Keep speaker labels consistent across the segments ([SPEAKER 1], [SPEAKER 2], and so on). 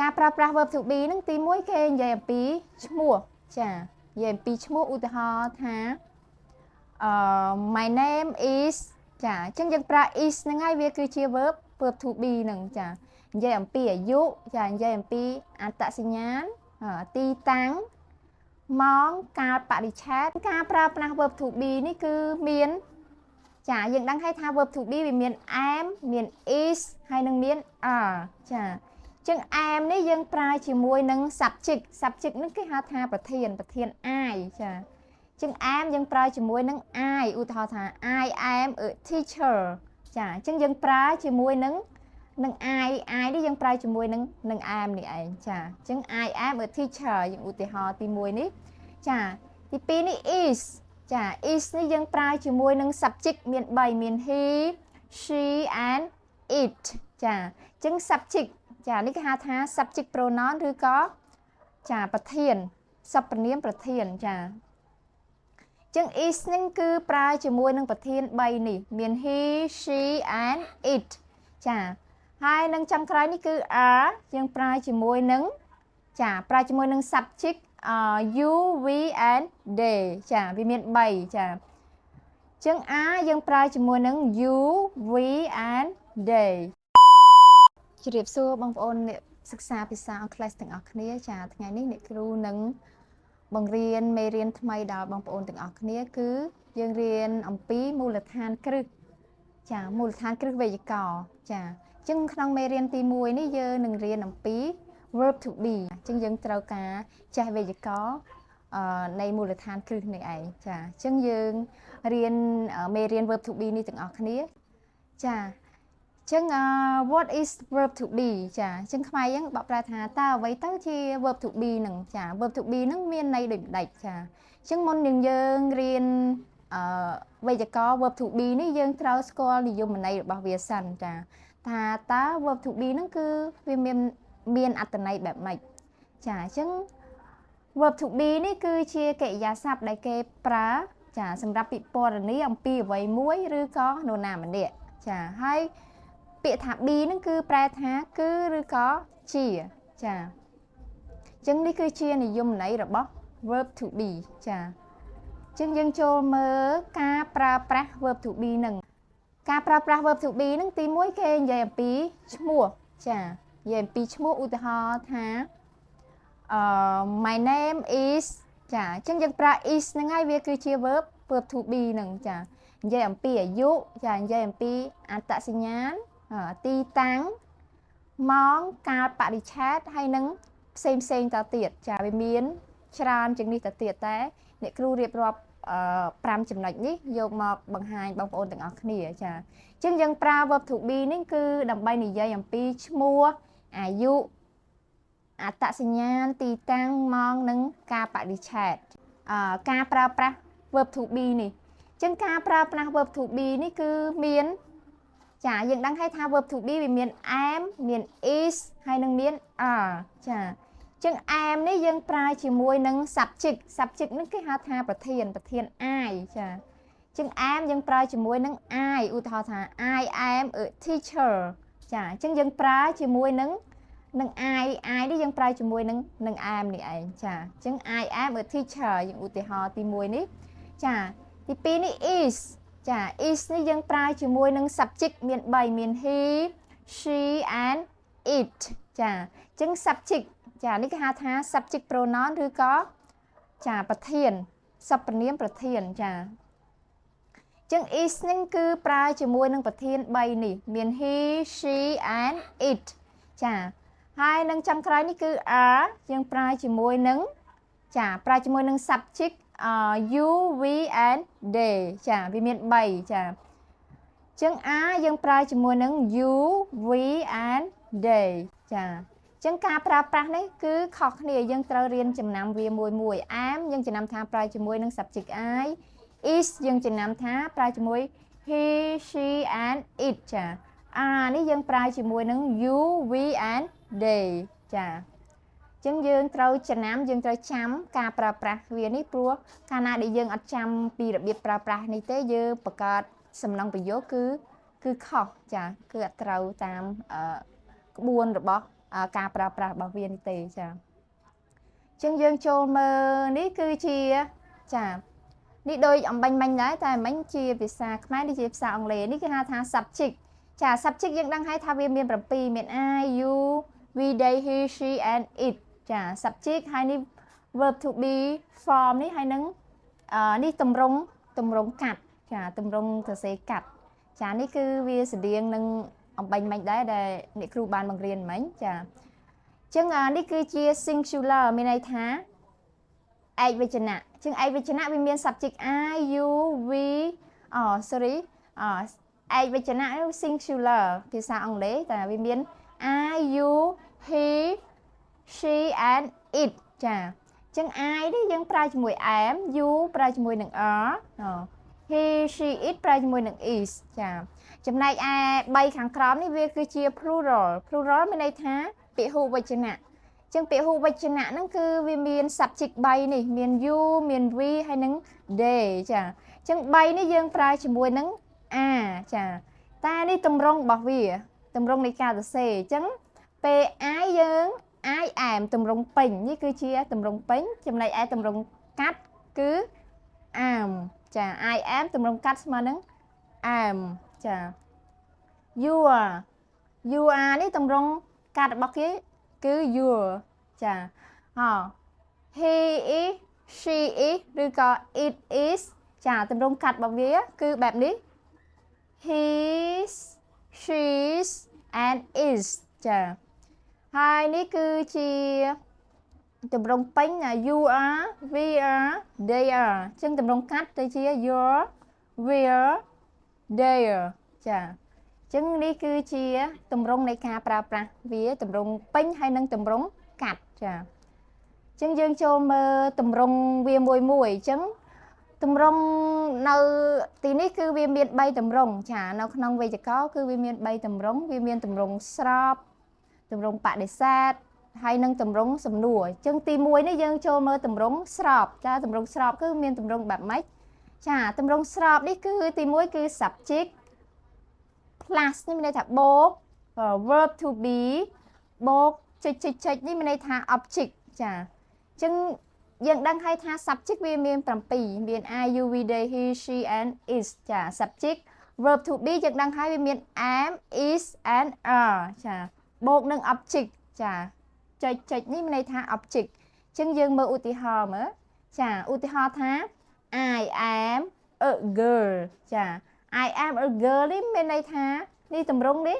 [SPEAKER 1] ការប្រើប្រាស់ verb to be ហ្នឹងទី1គេនិយាយអំពីឈ្មោះចានិយាយអំពីឈ្មោះឧទាហរណ៍ថាmy name is ចាអញ្ចឹងយើងប្រើ is ហ្នឹងហើយវាគឺជា verb to be ហ្នឹងចានិយាយអំពីអាយុចានិយាយអំពីអត្តសញ្ញាណទីតាំងម៉ោងកាលបរិច្ឆេទការប្រើប្រាស់ verb to be នេះគឺមានចាយើងដឹងហើយថា verb to be វាមាន am មាន is ហើយនឹងមាន are ចាចឹង am នេះយើងប្រើជាមួយនឹង subject ហ្នឹងគេហៅថាប្រធាន I ចាចឹង am យើងប្រើជាមួយនឹង I ឧទាហរណ៍ថា I am a teacher ចាចឹងយើងប្រើជាមួយនឹងI នេះយើងប្រើជាមួយនឹង am នេះឯងចាចឹង I am a teacher យើងឧទាហរណ៍ទី1នេះចាទី2នេះ is ចា is នេះយើងប្រើជាមួយនឹង subject មាន3មាន he she and it ចាចឹង subject ចានេះគេហៅថា subject pronoun ឬក៏ចាប្រធានសព្វនាមប្រធានចាចឹង is ហ្នឹងគឺប្រើជាមួយនឹងប្រធាន3នេះមាន he she and it ចាហើយនឹងចំក្រោយនេះគឺ are យើងប្រើជាមួយនឹងចាប្រើជាមួយនឹង subject you we and they ចាវាមាន3ចាចឹង are យើងប្រើជាមួយនឹង you we and they ជម្រាបសួរបងប្អូនអ្នកសិក្សាភាសាអង់គ្លេសទាំងអស់គ្នាចាថ្ងៃនេះអ្នកគ្រូនឹងបង្រៀនមេរៀនថ្មីដល់បងប្អូនទាំងអស់គ្នាគឺយើងរៀនអំពីមូលដ្ឋានគ្រឹះចាមូលដ្ឋានគ្រឹះវេយ្យាករណ៍ចាអញ្ចឹងក្នុងមេរៀនទី1នេះយើងនឹងរៀនអំពី verb to be អញ្ចឹងយើងត្រូវការចេះវេយ្យាករណ៍នៃមូលដ្ឋានគ្រឹះនេះឯងចាអញ្ចឹងយើងរៀនមេរៀន verb to be នេះទាំងអស់គ្នាចាចឹងwhat is verb to be ចាអញ្ចឹងខ្មែរយើងបកប្រែថាតើអ្វីទៅជា verb to be ហ្នឹងចា verb to be ហ្នឹងមានន័យដូចម្ដេចចាអញ្ចឹងមុននឹងយើងរៀនវេយ្យាករណ៍ verb to be នេះយើងត្រូវស្គាល់និយមន័យរបស់វាសិនចាថាតើ verb to be ហ្នឹងគឺវាមានអត្ថន័យបែបម៉េចចាអញ្ចឹង verb to be នេះគឺជាកិរិយាសព្ទដែលគេប្រើចាសម្រាប់ពិពណ៌នាអំពីអ្វីមួយឬក៏នរណាម្នាក់ចាហើយពាក្យថា be ហ្នឹងគឺប្រែថាគឺឬក៏ជាចាអញ្ចឹងនេះគឺជានិយមន័យរបស់ verb to be ចាអញ្ចឹងយើងចូលមើលការប្រើប្រាស់ verb to be ហ្នឹងការប្រើប្រាស់ verb to be ហ្នឹងទី1គេនិយាយអំពីឈ្មោះចានិយាយអំពីឈ្មោះឧទាហរណ៍ថាmy name is ចាអញ្ចឹងយើងប្រើ is ហ្នឹងហើយវាគឺជា verb to be ហ្នឹងចានិយាយអំពីអាយុចានិយាយអំពីអត្តសញ្ញាណទីតាំងម៉ោងកាលបរិច្ឆេទហើយនឹងផ្សេងទៅទៀតចាវាមានច្រើនជាងនេះទៅទៀតតែអ្នកគ្រូរៀបរាប់5ចំណុចនេះយកមកបង្ហាញបងប្អូនទាំងអស់គ្នាចាអញ្ចឹងយើងប្រើ verb to be នេះគឺដើម្បីនិយាយអំពីឈ្មោះអាយុអត្តសញ្ញាណទីតាំងម៉ោងនិងកាលបរិច្ឆេទការប្រើប្រាស់ verb to be នេះអញ្ចឹងការប្រើប្រាស់ verb to be នេះគឺមានចាយើងដឹងហើយថា verb to be វាមាន am មាន is ហើយនឹងមាន are ចាអញ្ចឹង am នេះយើងប្រើជាមួយនឹង subject ហ្នឹងគេហៅថាប្រធាន I ចាអញ្ចឹង am យើងប្រើជាមួយនឹង I ឧទាហរណ៍ថា I am a teacher ចាអញ្ចឹងយើងប្រើជាមួយនឹងI នេះយើងប្រើជាមួយនឹង am នេះឯងចាអញ្ចឹង I am a teacher យើងឧទាហរណ៍ទី1នេះចាទី2នេះ is ចា is នេះយើងប្រើជាមួយនឹង subject មាន3មាន he she and it ចាអញ្ចឹង subject ចានេះគេហៅថា subject pronoun ឬក៏ចាប្រធានសព្វនាមប្រធានចាអញ្ចឹង is នេះគឺប្រើជាមួយនឹងប្រធាន3នេះមាន he she and it ចាហើយនឹងចំក្រោយនេះគឺ are យើងប្រើជាមួយនឹងចាប្រើជាមួយនឹង subject you we and they ចាវាមាន3ចាអញ្ចឹង are យើងប្រើជាមួយនឹង you we and they ចាអញ្ចឹងការប្រើប្រាស់នេះគឺខុសគ្នាយើងត្រូវរៀនចំណាំវាមួយ am យើងចំណាំថាប្រើជាមួយនឹង subject I is យើងចំណាំថាប្រើជាមួយ he she and it ចា are នេះយើងប្រើជាមួយនឹង you we and they ចាអញ្ចឹងយើងត្រូវចំណាំយើងត្រូវចាំការប្រើប្រាស់វានេះព្រោះកាលណាដែលយើងអត់ចាំពីរបៀបប្រើប្រាស់នេះទេយើងបង្កើតសំណង់ប្រយោគគឺខុសចាគឺអត់ត្រូវតាមក្បួនរបស់ ការប្រើប្រាស់របស់វានេះទេចាចឹងយើងចូលមើលនេះគឺជាចានេះដូចអំបញ្ញមិញដែរតែមិញជាភាសាខ្មែរនេះជាភាសាអង់គ្លេសនេះគេហៅថា subject ចា subject យើងដឹងហើយថាវាមាន7មាន I you we they he she and it ចា subject ហើយនេះ verb to be form នេះហើយនឹងនេះទម្រង់កាត់ចាទម្រង់សរសេរកាត់ចានេះគឺវាស្តៀងនឹងអំបញ្ញមិញដែរដែលអ្នកគ្រូបានបង្រៀនមិញចាចឹងនេះគឺជា singular មានន័យថាឯកវចនៈចឹងឯកវចនៈវាមាន subject I you we sorry ឯកវចនៈ singular ភាសាអង់គ្លេសតែវាមាន I you he she and it ចាចឹង I នេះយើងប្រើជាមួយ am you ប្រើជាមួយនឹង are he she it ប្រើជាមួយនឹង is ចាចំណែកឯ3ខាងក្រោមនេះវាគឺជា plural មានន័យថាពហុវចនៈចឹងពហុវចនៈហ្នឹងគឺវាមាន subject 3នេះមាន you មាន we ហើយនឹង they ចាចឹង3នេះយើងប្រើជាមួយនឹង ចាតែនេះទម្រង់របស់វាទម្រង់នៃការសរសេរចឹងពេល I យើង I am ទម្រង់ពេញនេះគឺជាទម្រង់ពេញចំណែកឯទម្រង់កាត់គឺ am ចា I am ទម្រង់កាត់ស្មើនឹង am ចា you are នេះទម្រង់កាត់របស់គេគឺ your ចាhe is she is ឬក៏ it is ចាទម្រង់កាត់របស់វាគឺបែបនេះ his she's and is ចាហើយនេះគឺជាទម្រង់ពេញ you are we are they are ចឹងទម្រង់កាត់ទៅជា your we're their ចាចឹងនេះគឺជាទម្រង់នៃការប្រើប្រាស់វាទម្រង់ពេញហើយនិងទម្រង់កាត់ចាចឹងយើងចូលមើលទម្រង់វាមួយចឹងទម្រង់នៅទីនេះគឺវាមាន3ទម្រង់ចានៅក្នុងវេយ្យាករណ៍គឺវាមាន3ទម្រង់វាមានទម្រង់ស្របទម្រង់បដិសេធហើយនិងទម្រង់សំណួរចឹងទី1នេះយើងចូលមើលទម្រង់ស្របចាទម្រង់ស្របគឺមានទម្រង់បែបម៉េចចាទម្រង់ស្របនេះគឺទី1គឺ subject plus នេះមានន័យថាបូក verb to be បូកចុចនេះមានន័យថា object ចាចឹងយើងដឹងហើយថា subject វាមាន7មាន I you we they he she and is ចា subject verb to be យើងដឹងហើយវាមាន am is and are ចាបូកនឹង object ចាចុចនេះមានន័យថា object ចឹងយើងមើលឧទាហរណ៍មើលចាឧទាហរណ៍ថា I am a girl ចា I am a girl នេះមានន័យថានេះទម្រង់នេះ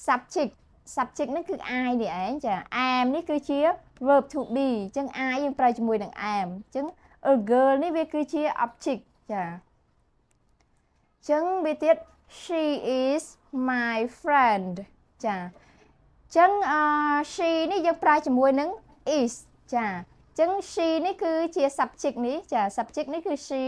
[SPEAKER 1] subject នេះគឺ I នេះឯងចា am នេះគឺជា verb to be អញ្ចឹង I យើងប្រើជាមួយនឹង am អញ្ចឹង a girl នេះវាគឺជា object ចាអញ្ចឹងវាទៀត she is my friend ចាអញ្ចឹងshe នេះយើងប្រើជាមួយនឹង is ចាអញ្ចឹង she នេះគឺជា subject នេះចា subject នេះគឺ she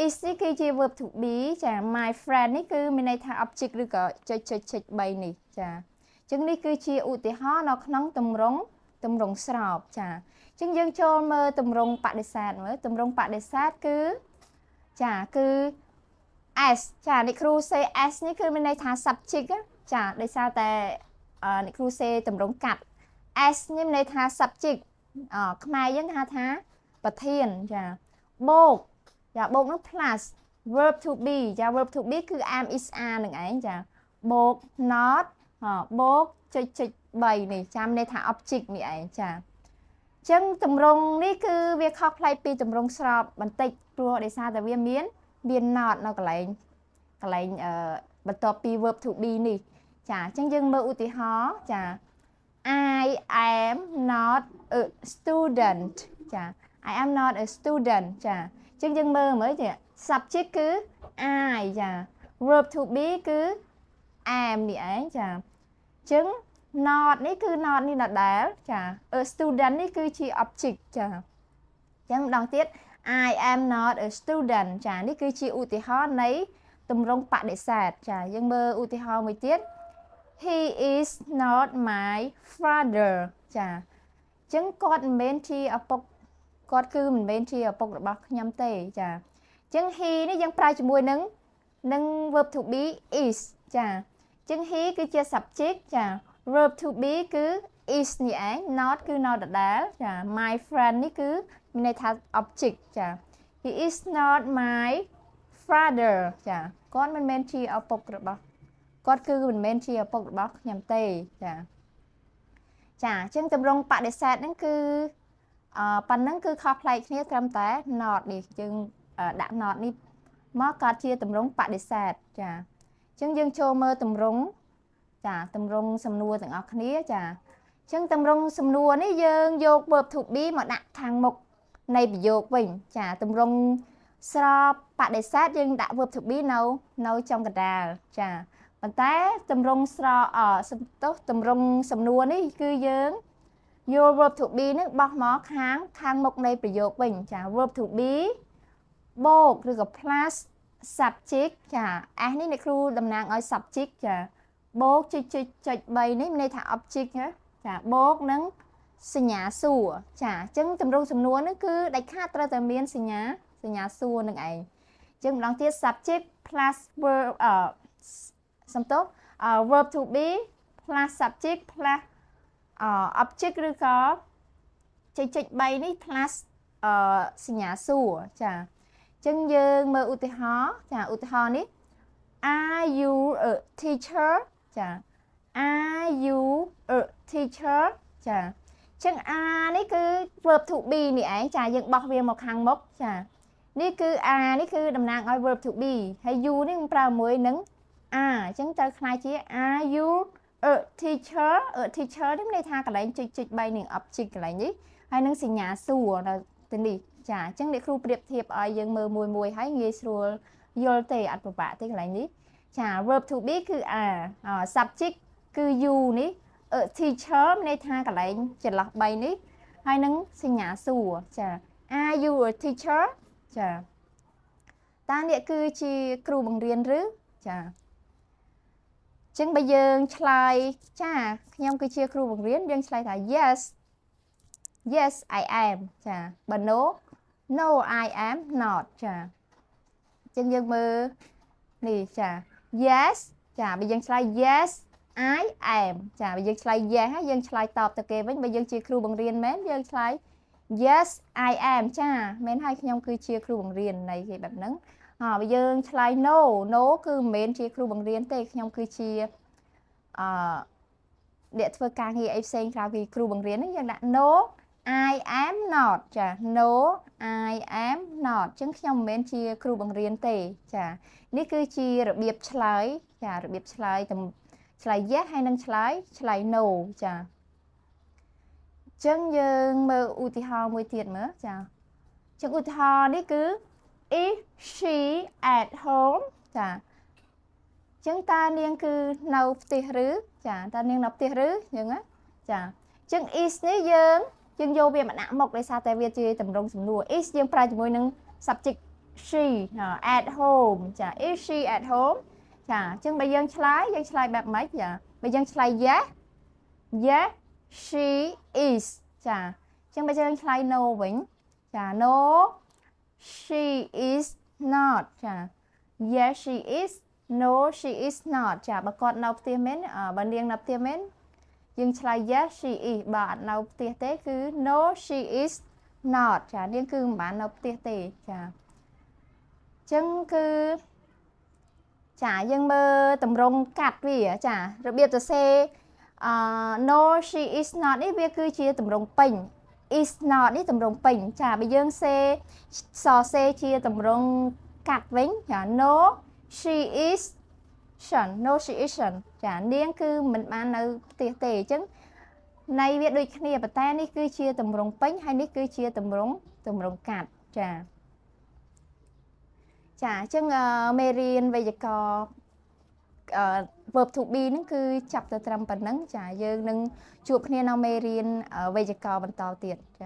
[SPEAKER 1] is នេះគឺជា verb to be ចា my friend នេះគឺមានន័យថា object ឬក៏ចុច3នេះចាអញ្ចឹងនេះគឺជាឧទាហរណ៍នៅក្នុងទម្រង់ស្របចាអញ្ចឹងយើងចូលមើលទម្រង់បដិសេធមើលទម្រង់បដិសេធគឺចាគឺ s ចាអ្នកគ្រូសេ s នេះគឺមានន័យថា subject ចាដោយសារតែអ្នកគ្រូសេទម្រង់កាត់ s នេះមានន័យថា subject ខ្មែរយើងហៅថាប្រធានចាបូកចាបូកនឹង plus verb to be ចា verb to be គឺ am is are នឹងឯងចាបូក not បូកចុច3នេះចាំន័យថា object នេះឯងចាអញ្ចឹងទម្រង់នេះគឺវាខុសប្លែកពីទម្រង់ស្របបន្តិចព្រោះដោយសារតែវាមាន not នៅកន្លែងបន្ទាប់ពី verb to be នេះចាអញ្ចឹងយើងមើលឧទាហរណ៍ចា I am not a student ចា I am not a student ចាអញ្ចឹងយើងមើលមើលចា subject គឺ I ចា verb to be គឺ am នេះឯងចាអញ្ចឹង not នេះគឺ not នេះដដែលចា a student នេះគឺជា object ចាអញ្ចឹងម្ដងទៀត I am not a student ចានេះគឺជាឧទាហរណ៍នៃទម្រង់បដិសេធចាយើងមើលឧទាហរណ៍មួយទៀត He is not my father ចាអញ្ចឹងគាត់មិនមែនជាឪពុកគាត់គឺមិនមែនជាឪពុករបស់ខ្ញុំទេចាអញ្ចឹង he នេះយើងប្រើជាមួយនឹង verb to be is ចាអញ្ចឹង he គឺជា subject ចា verb to be គឺ is នេះឯង not គឺ not ដដែលចា my friend នេះគឺមានន័យថា object ចា he is not my father ចាគាត់មិនមែនជាឪពុករបស់គាត់គឺមិនមែនជាឪពុករបស់ខ្ញុំទេចាចាអញ្ចឹងទម្រង់បដិសេធហ្នឹងគឺប៉ុណ្ណឹងគឺខុសប្លែកគ្នាត្រឹមតែ not នេះយើងដាក់ not នេះមកកើតជាទម្រង់បដិសេធចាអញ្ចឹងយើងចូលមើលទម្រង់ចាទម្រង់សំណួរទាំងអស់គ្នាចាអញ្ចឹងទម្រង់សំណួរនេះយើងយក verb to be មកដាក់ខាងមុខនៃប្រយោគវិញចាទម្រង់ស្របបដិសេធយើងដាក់ verb to be នៅចំកណ្ដាលចាប៉ុន្តែទម្រង់ស្រទម្រង់សំណួរនេះគឺយើងយក verb to be នេះបោះមកខាងមុខនៃប្រយោគវិញចា verb to be បូកឬក៏ plus subject ចា s នេះអ្នកគ្រូតំណាងឲ្យ subject ចាបូកចុច3នេះមានន័យថា object ណាចាបូកនឹងសញ្ញាសួរចាអញ្ចឹងទម្រង់សំណួរនេះគឺដាច់ខាតត្រូវតែមានសញ្ញាសួរនឹងឯងអញ្ចឹងម្ដងទៀត subject plus verbសំទោស verb to be plus subject plus object ឬក៏ចុច3នេះ plus សញ្ញាសួរចាអញ្ចឹងយើងមើលឧទាហរណ៍ចាឧទាហរណ៍នេះ are you a teacher ចា are you a teacher ចាអញ្ចឹង are នេះគឺ verb to be នេះឯងចាយើងបោះវាមកខាងមុខចានេះគឺ are នេះគឺតំណាងឲ្យ verb to be ហើយ you នេះប្រើមួយនឹង are អញ្ចឹងត្រូវខ្លាយជា are you a teacher នេះមានន័យថាកន្លែងចុច3នឹង object កន្លែងនេះហើយនឹងសញ្ញាសួរនៅទីនេះចាអញ្ចឹងអ្នកគ្រូប្រៀបធៀបឲ្យយើងមើលមួយហើយងាយស្រួលយល់ទេអត់ពិបាកទេកន្លែងនេះចា verb to be គឺ are subject គឺ you នេះ a teacher មានន័យថាកន្លែងចន្លោះ3នេះហើយនឹងសញ្ញាសួរចា are you a teacher ចាតើអ្នកគឺជាគ្រូបង្រៀនឬចាចឹងបើយើងឆ្លើយចាខ្ញុំគឺជាគ្រូបង្រៀនយើងឆ្លើយថា yes I am ចាបើ no I am not ចាចឹងយើងមើលនេះចា yes ចាបើយើងឆ្លើយ yes I am ចាបើយើងឆ្លើយ yes ហើយយើងឆ្លើយតបទៅគេវិញបើយើងជាគ្រូបង្រៀនមែនយើងឆ្លើយ yes I am ចាមែនហើយខ្ញុំគឺជាគ្រូបង្រៀននៃគេបែបហ្នឹងបើយើងឆ្លើយ no គឺមិនមែនជាគ្រូបង្រៀនទេខ្ញុំគឺជាអ្នកធ្វើការងារអីផ្សេងក្រៅពីគ្រូបង្រៀនហ្នឹងយើងដាក់ no I am not ចា no I am not អញ្ចឹងខ្ញុំមិនមែនជាគ្រូបង្រៀនទេចានេះគឺជារបៀបឆ្លើយចារបៀបឆ្លើយyes ហើយនឹងឆ្លើយ no ចាអញ្ចឹងយើងមើលឧទាហរណ៍មួយទៀតមើលចាអញ្ចឹងឧទាហរណ៍នេះគឺ is she at home ចាអញ្ចឹងតើនាងគឺនៅផ្ទះឬចាតើនាងនៅផ្ទះឬយើងណាចាអញ្ចឹង is នេះយើងយកវាមកដាក់មុខដោយសារតែវាជាទម្រង់សំណួរ is យើងប្រើជាមួយនឹង subject she at home ចា is she at home ចាអញ្ចឹងបើយើងឆ្លើយបែបម៉េចចាបើយើងឆ្លើយ yes she is ចាអញ្ចឹងបើយើងឆ្លើយ no វិញចា no she is not ចា yes she is no she is not ចាបើគាត់នៅផ្ទះមែនបើនាងនៅផ្ទះមែនយើងឆ្លើយ yes she is បើអត់នៅផ្ទះទេគឺ no she is not ចានាងគឺមិនបាននៅផ្ទះទេចាអញ្ចឹងគឺចាយើងមើលតម្រងកាត់វាចារបៀបសរសេរno she is not នេះវាគឺជាតម្រងពេញ is not នេះតម្រងពេញចាបើយើងសរសេរជាតម្រងកាត់វិញចា no she isn't ចានាងគឺមិនបាននៅផ្ទះទេអញ្ចឹងន័យវាដូចគ្នាប៉ុន្តែនេះគឺជាតម្រងពេញហើយនេះគឺជាតម្រងកាត់ចាអញ្ចឹងមេរៀនវេយ្យាករណ៍verb to be ហ្នឹងគឺចាប់ទៅត្រឹមប៉ុណ្្នឹងចាយើងនឹងជួបគ្នានៅមេរៀនវេយ្យាករណ៍បន្តទៀតចា